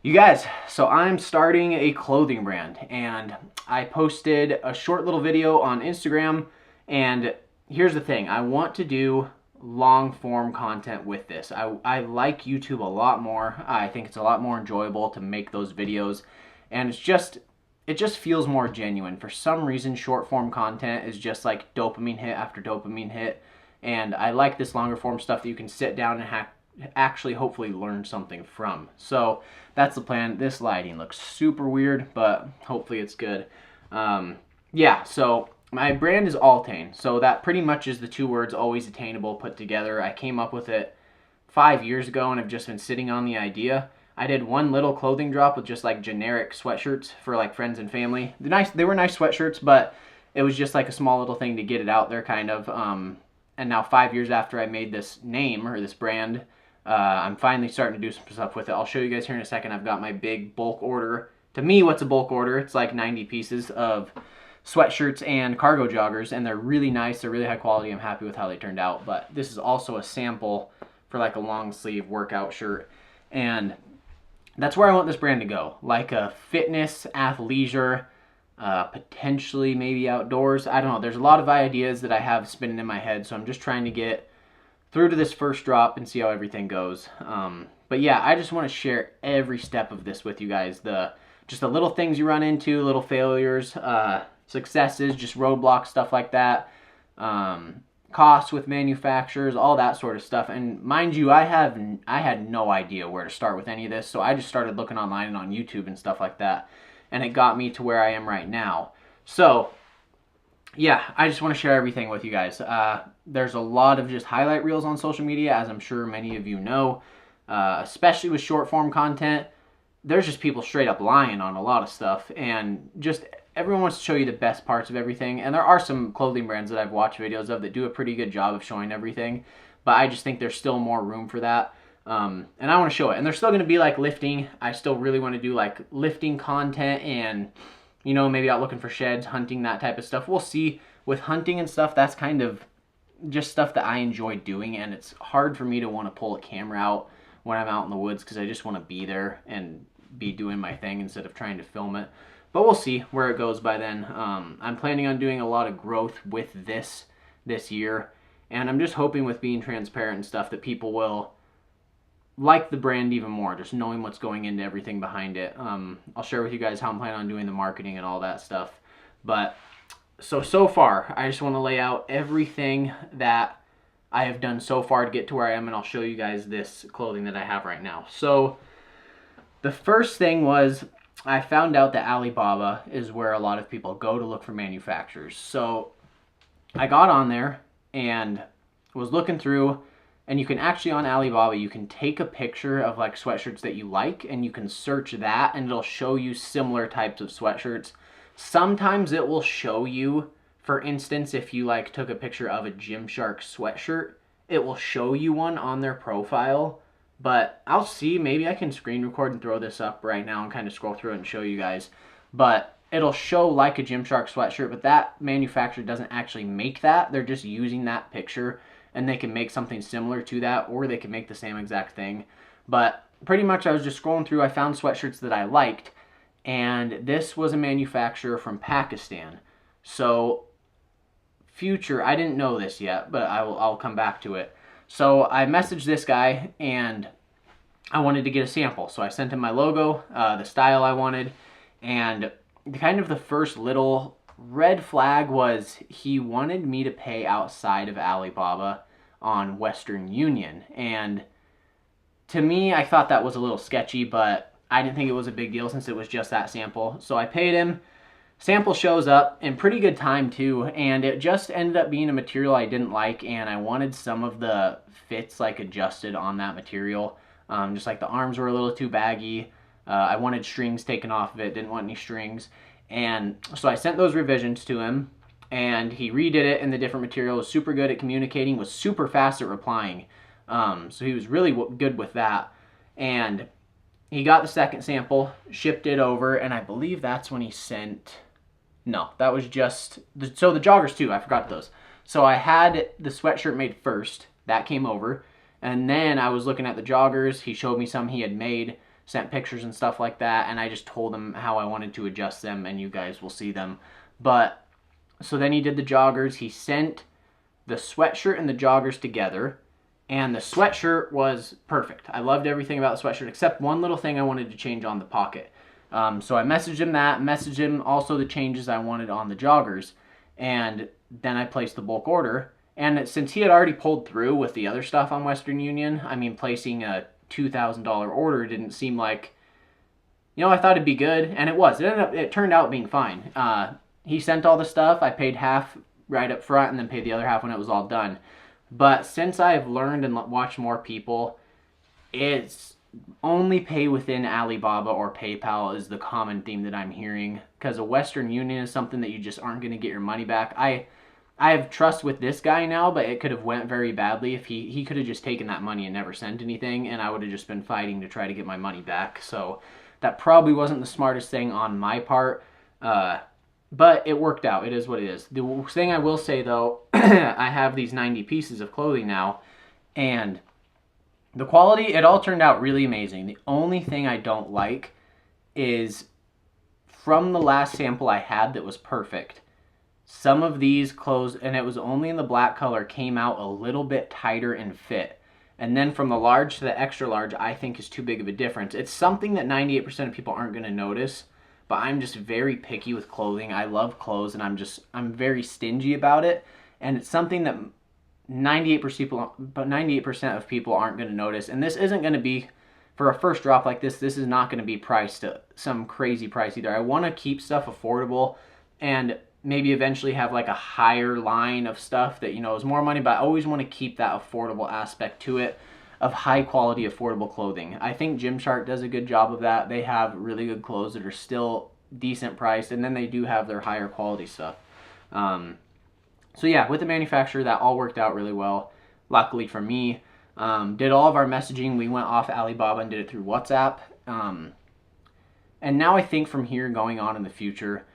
You guys, so I'm starting a clothing brand and I posted a short little video on Instagram, and here's the thing. I want to do long form content with this. I like YouTube a lot more. I think it's a lot more enjoyable to make those videos, and it just feels more genuine. For some reason, short form content is just like dopamine hit after dopamine hit, and I like this longer form stuff that you can sit down and actually hopefully learn something from. So that's the plan. This lighting looks super weird, but hopefully it's good. Yeah, so my brand is ALTAIN. So that pretty much is the two words, always attainable, put together. I came up with it 5 years ago and have just been sitting on the idea. I did one little clothing drop with just like generic sweatshirts for like friends and family. They were nice sweatshirts, but it was just like a small little thing to get it out there kind of. And now 5 years after I made this name or this brand, I'm finally starting to do some stuff with it. I'll show you guys here in a second. I've got my big bulk order. To me, what's a bulk order? It's like 90 pieces of sweatshirts and cargo joggers, and they're really nice. They're really high quality. I'm happy with how they turned out. But this is also a sample for like a long sleeve workout shirt. And that's where I want this brand to go. Like a fitness, athleisure, potentially maybe outdoors. I don't know. There's a lot of ideas that I have spinning in my head, so I'm just trying to get through to this first drop and see how everything goes. But yeah, I just want to share every step of this with you guys. Just the little things you run into, little failures, successes, just roadblocks, stuff like that. Costs with manufacturers, all that sort of stuff. And mind you, I had no idea where to start with any of this, so I just started looking online and on YouTube and stuff like that, and it got me to where I am right now. So yeah, I just want to share everything with you guys. There's a lot of just highlight reels on social media, as I'm sure many of you know, especially with short form content. There's just people straight up lying on a lot of stuff, and just everyone wants to show you the best parts of everything. And there are some clothing brands that I've watched videos of that do a pretty good job of showing everything, but I just think there's still more room for that. And I want to show it. And there's still going to be like lifting. I still really want to do like lifting content and, you know, maybe out looking for sheds, hunting, that type of stuff. We'll see. With hunting and stuff, that's kind of just stuff that I enjoy doing, and it's hard for me to want to pull a camera out when I'm out in the woods because I just want to be there and be doing my thing instead of trying to film it. But we'll see where it goes by then. I'm planning on doing a lot of growth with this year, and I'm just hoping with being transparent and stuff that people will like the brand even more, just knowing what's going into everything behind it. I'll share with you guys how I'm planning on doing the marketing and all that stuff. But so far, I just want to lay out everything that I have done so far to get to where I am, and I'll show you guys this clothing that I have right now. So the first thing was I found out that Alibaba is where a lot of people go to look for manufacturers. So I got on there and was looking through, and you can actually, on Alibaba, you can take a picture of like sweatshirts that you like, and you can search that, and it'll show you similar types of sweatshirts. Sometimes it will show you, for instance, if you like took a picture of a Gymshark sweatshirt, it will show you one on their profile. But I'll see, maybe I can screen record and throw this up right now and kind of scroll through it and show you guys. But it'll show like a Gymshark sweatshirt, but that manufacturer doesn't actually make that. They're just using that picture, and they can make something similar to that, or they can make the same exact thing. But pretty much I was just scrolling through, I found sweatshirts that I liked, and this was a manufacturer from Pakistan. So future, I didn't know this yet, but I'll come back to it. So I messaged this guy, and I wanted to get a sample. So I sent him my logo, the style I wanted, and kind of the first little red flag was he wanted me to pay outside of Alibaba on Western Union. And to me, I thought that was a little sketchy, but I didn't think it was a big deal since it was just that sample. So I paid him. Sample shows up in pretty good time too, and it just ended up being a material I didn't like, and I wanted some of the fits like adjusted on that material. Just like the arms were a little too baggy. I wanted strings taken off of it, didn't want any strings. And so I sent those revisions to him, and he redid it in the different material, was super good at communicating, was super fast at replying. So he was really good with that. And he got the second sample, shipped it over, and I believe that's when he sent... No, that was just... So the joggers too, I forgot those. So I had the sweatshirt made first, that came over, and then I was looking at the joggers. He showed me some he had made. sent pictures and stuff like that, and I just told him how I wanted to adjust them, and you guys will see them. But so then he did the joggers. He sent the sweatshirt and the joggers together, and the sweatshirt was perfect. I loved everything about the sweatshirt except one little thing I wanted to change on the pocket. So I messaged him that, messaged him also the changes I wanted on the joggers, and then I placed the bulk order. And since he had already pulled through with the other stuff on Western Union, I mean, placing a $2,000 order didn't seem like, you know, I thought it'd be good, and it was. It turned out being fine. He sent all the stuff. I paid half right up front and then paid the other half when it was all done. But since I've learned and watched more people, it's only pay within Alibaba or PayPal is the common theme that I'm hearing, because a Western Union is something that you just aren't going to get your money back. I have trust with this guy now, but it could have went very badly if he could have just taken that money and never sent anything, and I would have just been fighting to try to get my money back. So that probably wasn't the smartest thing on my part, but it worked out. It is what it is. The thing I will say, though, I have these 90 pieces of clothing now, and the quality, it all turned out really amazing. The only thing I don't like is from the last sample I had that was perfect, some of these clothes, and it was only in the black color, came out a little bit tighter in fit. And then from the large to the extra large, I think is too big of a difference. It's something that 98% of people aren't going to notice, but I'm just very picky with clothing. I love clothes, and I'm very stingy about it. And it's something that 98% of people aren't going to notice. And this isn't going to be, for a first drop like this is not going to be priced at some crazy price either. I want to keep stuff affordable and maybe eventually have like a higher line of stuff that, you know, is more money, but I always want to keep that affordable aspect to it, of high quality affordable clothing. I think Gymshark does a good job of that. They have really good clothes that are still decent priced, and then they do have their higher quality stuff. So yeah, with the manufacturer, that all worked out really well. Luckily for me, did all of our messaging. We went off Alibaba and did it through WhatsApp. And now I think from here going on in the future,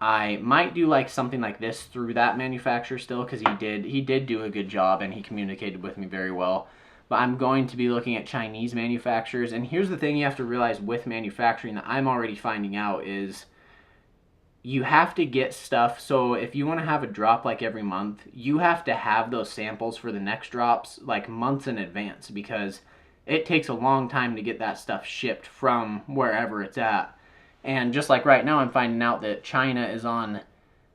I might do like something like this through that manufacturer still, because he did do a good job and he communicated with me very well. But I'm going to be looking at Chinese manufacturers. And here's the thing you have to realize with manufacturing that I'm already finding out is you have to get stuff. So if you want to have a drop like every month, you have to have those samples for the next drops like months in advance, because it takes a long time to get that stuff shipped from wherever it's at. And just like right now, I'm finding out that China is on,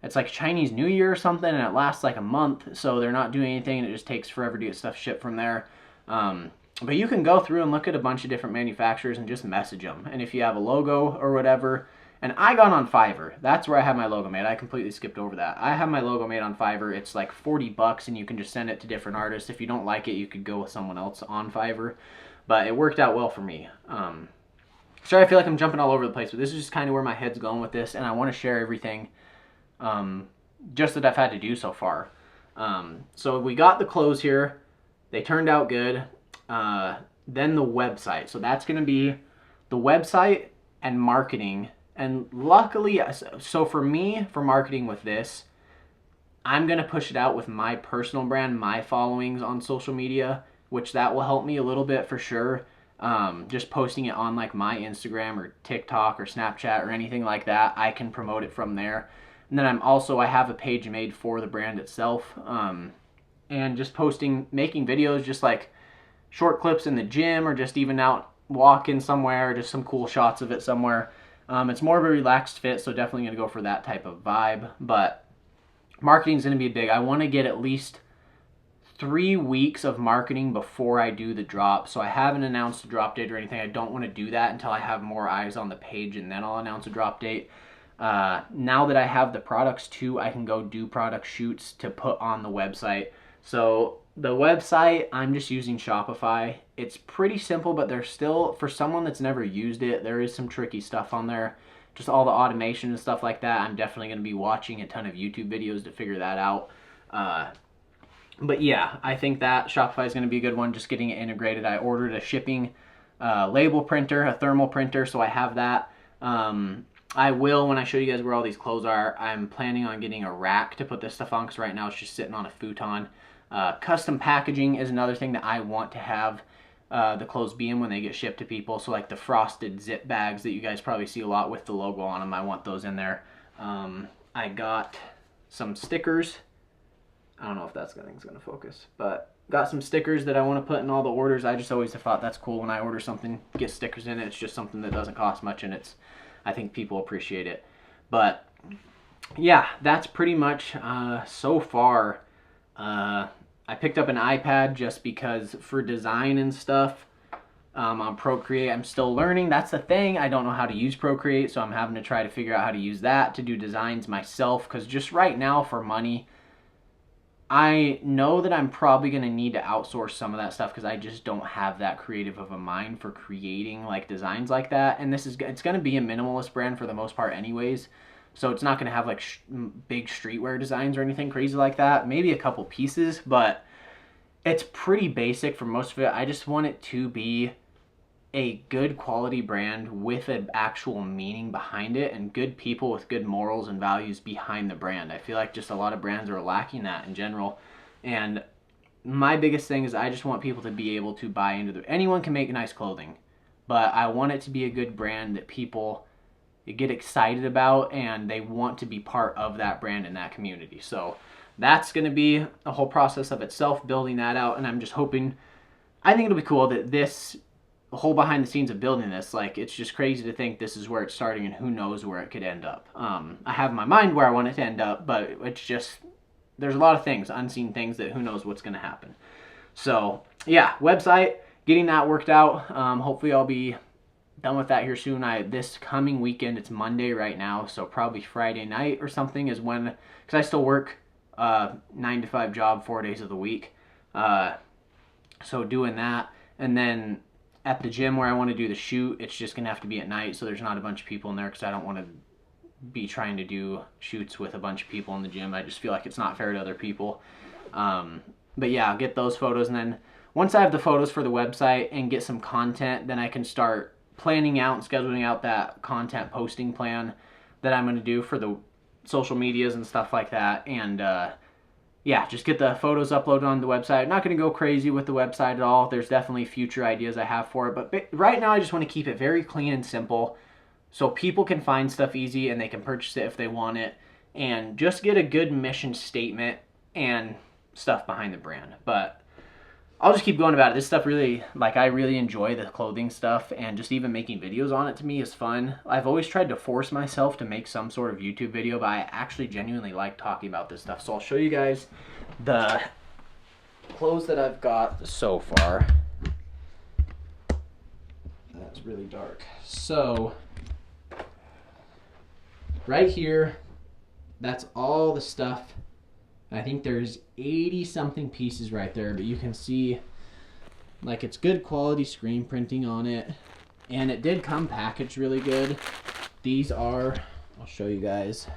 it's like Chinese New Year or something, and it lasts like a month, so they're not doing anything, and it just takes forever to get stuff shipped from there. But you can go through and look at a bunch of different manufacturers and just message them. And if you have a logo or whatever, and I got on Fiverr. That's where I have my logo made. I completely skipped over that. I have my logo made on Fiverr. It's like $40, and you can just send it to different artists. If you don't like it, you could go with someone else on Fiverr. But it worked out well for me. Sorry, I feel like I'm jumping all over the place, but this is just kind of where my head's going with this, and I want to share everything just that I've had to do so far. So we got the clothes here. They turned out good. Then the website. So that's going to be the website and marketing. And luckily, so for me, for marketing with this, I'm going to push it out with my personal brand, my followings on social media, which that will help me a little bit for sure. Just posting it on like my Instagram or TikTok or Snapchat or anything like that, I can promote it from there. And then I have a page made for the brand itself, and just making videos, just like short clips in the gym or just even out walking somewhere, just some cool shots of it somewhere. It's more of a relaxed fit, so definitely going to go for that type of vibe. But marketing is going to be big. I want to get at least 3 weeks of marketing before I do the drop. So I haven't announced a drop date or anything. I don't want to do that until I have more eyes on the page, and then I'll announce a drop date. Now that I have the products too, I can go do product shoots to put on the website. So the website, I'm just using Shopify. It's pretty simple, but there's still, for someone that's never used it, there is some tricky stuff on there. Just all the automation and stuff like that. I'm definitely going to be watching a ton of YouTube videos to figure that out. But yeah, I think that Shopify is going to be a good one, just getting it integrated. I ordered a shipping label printer, a thermal printer, so I have that. I will, when I show you guys where all these clothes are, I'm planning on getting a rack to put this stuff on, because right now it's just sitting on a futon. Custom packaging is another thing that I want to have. the clothes be in when they get shipped to people. So like the frosted zip bags that you guys probably see a lot with the logo on them, I want those in there. I got some stickers. I don't know if that's gonna focus, but got some stickers that I want to put in all the orders. I just always have thought that's cool when I order something, get stickers in it. It's just something that doesn't cost much, and I think people appreciate it. But yeah, that's pretty much so far. I picked up an iPad just because for design and stuff on Procreate. I'm still learning. That's the thing. I don't know how to use Procreate, so I'm having to try to figure out how to use that to do designs myself, because just right now for money, I know that I'm probably going to need to outsource some of that stuff because I just don't have that creative of a mind for creating like designs like that. And it's going to be a minimalist brand for the most part anyways. So it's not going to have like big streetwear designs or anything crazy like that. Maybe a couple pieces, but it's pretty basic for most of it. I just want it to be a good quality brand with an actual meaning behind it and good people with good morals and values behind the brand. I feel like just a lot of brands are lacking that in general. And my biggest thing is I just want people to be able to buy into anyone can make nice clothing, but I want it to be a good brand that people get excited about and they want to be part of that brand in that community. So that's going to be a whole process of itself, building that out. And I'm just hoping, I think it'll be cool that the whole behind the scenes of building this, like, it's just crazy to think this is where it's starting and who knows where it could end up. I have in my mind where I want it to end up, but it's just, there's a lot of things, unseen things that who knows what's going to happen. So yeah, website, getting that worked out. Hopefully I'll be done with that here soon. This coming weekend, it's Monday right now, so probably Friday night or something is when, because I still work 9 to 5 job 4 days of the week. So doing that, and then at the gym where I want to do the shoot, it's just going to have to be at night, so there's not a bunch of people in there because I don't want to be trying to do shoots with a bunch of people in the gym. I just feel like it's not fair to other people. But yeah, I'll get those photos, and then once I have the photos for the website and get some content, then I can start planning out and scheduling out that content posting plan that I'm going to do for the social medias and stuff like that. And yeah, just get the photos uploaded on the website. I'm not going to go crazy with the website at all. There's definitely future ideas I have for it. But right now I just want to keep it very clean and simple so people can find stuff easy and they can purchase it if they want it. And just get a good mission statement and stuff behind the brand. But I'll just keep going about it. This stuff really, like, I really enjoy the clothing stuff, and just even making videos on it to me is fun. I've always tried to force myself to make some sort of YouTube video, but I actually genuinely like talking about this stuff. So I'll show you guys the clothes that I've got so far. That's really dark. So right here, that's all the stuff. I think there's 80 something pieces right there, but you can see like it's good quality screen printing on it, and it did come packaged really good. These are, I'll show you guys,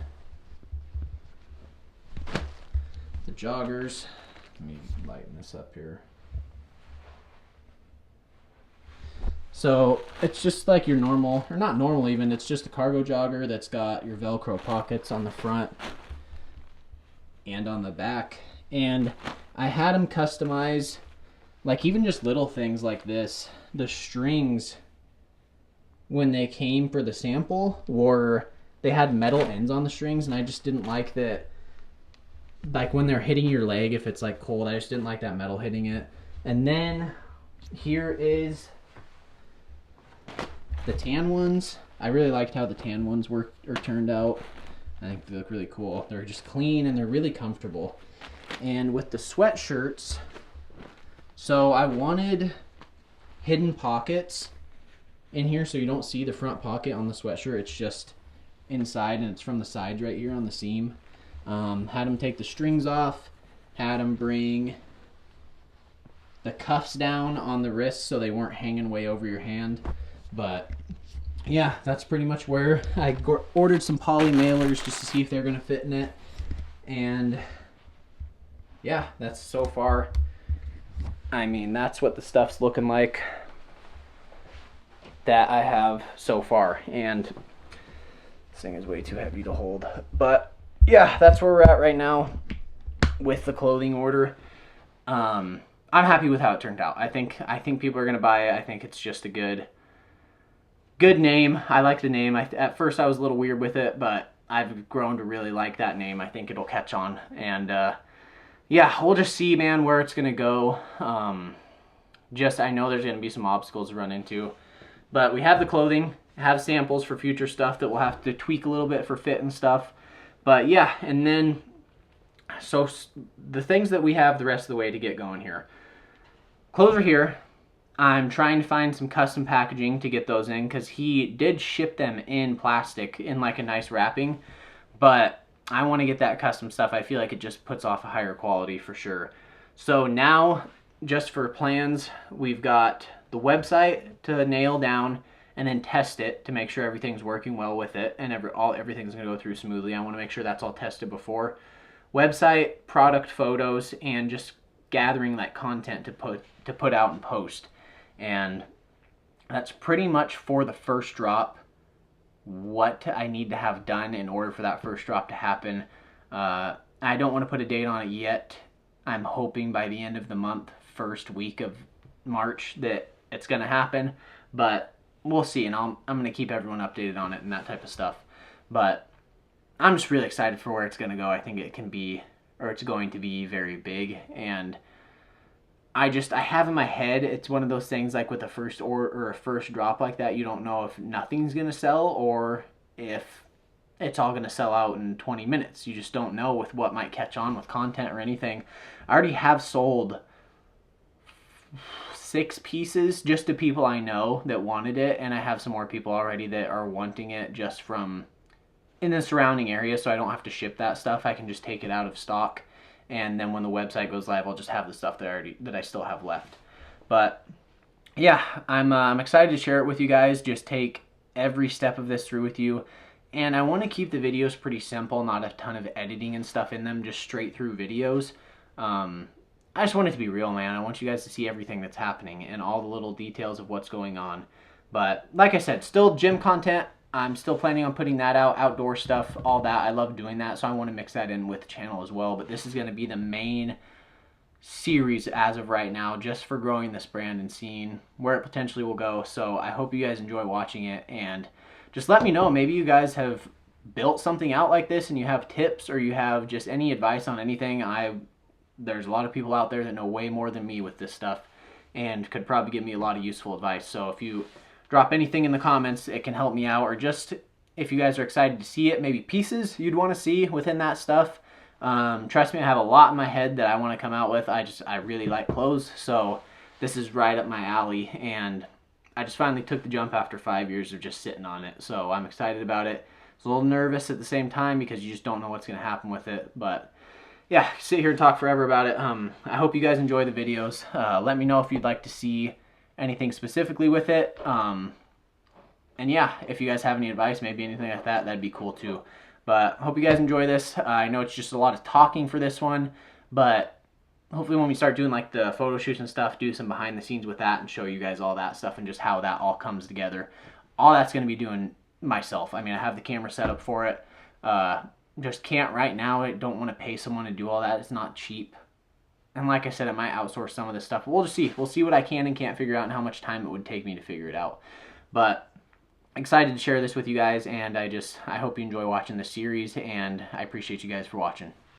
the joggers. Let me lighten this up here. So it's just like your normal, or not normal even, it's just a cargo jogger that's got your Velcro pockets on the front and on the back. And I had them customize, like even just little things like this. The strings, when they came for the sample, they had metal ends on the strings, and I just didn't like that, like when they're hitting your leg, if it's like cold, I just didn't like that metal hitting it. And then here is the tan ones. I really liked how the tan ones turned out. I think they look really cool. They're just clean and they're really comfortable. And with the sweatshirts, so I wanted hidden pockets in here so you don't see the front pocket on the sweatshirt. It's just inside, and it's from the sides right here on the seam. Had them take the strings off, had them bring the cuffs down on the wrists so they weren't hanging way over your hand. But yeah, that's pretty much where I ordered some poly mailers just to see if they're going to fit in it. And yeah, that's so far, I mean, that's what the stuff's looking like that I have so far. And this thing is way too heavy to hold. But yeah, that's where we're at right now with the clothing order. I'm happy with how it turned out. I think people are gonna buy it. I think it's just a good name. I like the name. At first I was a little weird with it, but I've grown to really like that name. I think it'll catch on, and yeah, we'll just see, man, where it's gonna go. I know there's gonna be some obstacles to run into, but we have the clothing, have samples for future stuff that we'll have to tweak a little bit for fit and stuff. But yeah, and then so the things that we have the rest of the way to get going here. Clothes are here. I'm trying to find some custom packaging to get those in, because he did ship them in plastic in like a nice wrapping, but I want to get that custom stuff. I feel like it just puts off a higher quality for sure. So now, just for plans, we've got the website to nail down and then test it to make sure everything's working well with it and everything's going to go through smoothly. I want to make sure that's all tested before. Website, product photos, and just gathering that content to put out and post. And that's pretty much for the first drop what I need to have done in order for that first drop to happen. I don't want to put a date on it yet. I'm hoping by the end of the month, first week of March, that it's going to happen, but we'll see, and I'm going to keep everyone updated on it and that type of stuff. But I'm just really excited for where it's going to go. I think it can be, or it's going to be, very big, and I have in my head, it's one of those things like with a first or a first drop like that, you don't know if nothing's going to sell or if it's all going to sell out in 20 minutes. You just don't know with what might catch on with content or anything. I already have sold 6 pieces just to people I know that wanted it, and I have some more people already that are wanting it just from in the surrounding area, so I don't have to ship that stuff. I can just take it out of stock, and then when the website goes live, I'll just have the stuff that I still have left. But yeah, I'm excited to share it with you guys. Just take every step of this through with you, and I want to keep the videos pretty simple, not a ton of editing and stuff in them, just straight through videos. I just want it to be real, man. I want you guys to see everything that's happening and all the little details of what's going on. But like I said, still gym content. I'm still planning on putting that out, outdoor stuff, all that. I love doing that, so I want to mix that in with the channel as well. But this is going to be the main series as of right now, just for growing this brand and seeing where it potentially will go. So I hope you guys enjoy watching it, and just let me know. Maybe you guys have built something out like this and you have tips, or you have just any advice on anything. There's a lot of people out there that know way more than me with this stuff and could probably give me a lot of useful advice. So if you drop anything in the comments, it can help me out. Or just if you guys are excited to see it, maybe pieces you'd want to see within that stuff. Trust me, I have a lot in my head that I want to come out with. I really like clothes, so this is right up my alley, and I just finally took the jump after 5 years of just sitting on it. So I'm excited about it. It's a little nervous at the same time because you just don't know what's going to happen with it. But yeah, sit here and talk forever about it. I hope you guys enjoy the videos. Let me know if you'd like to see anything specifically with it. And yeah, if you guys have any advice, maybe anything like that, that'd be cool too. But hope you guys enjoy this. I know it's just a lot of talking for this one, but hopefully when we start doing like the photo shoots and stuff, do some behind the scenes with that and show you guys all that stuff and just how that all comes together. All that's going to be doing myself. I mean, I have the camera set up for it. Just can't right now. I don't want to pay someone to do all that. It's not cheap. And like I said, I might outsource some of this stuff. We'll just see. We'll see what I can and can't figure out and how much time it would take me to figure it out. But excited to share this with you guys, and I hope you enjoy watching this series, and I appreciate you guys for watching.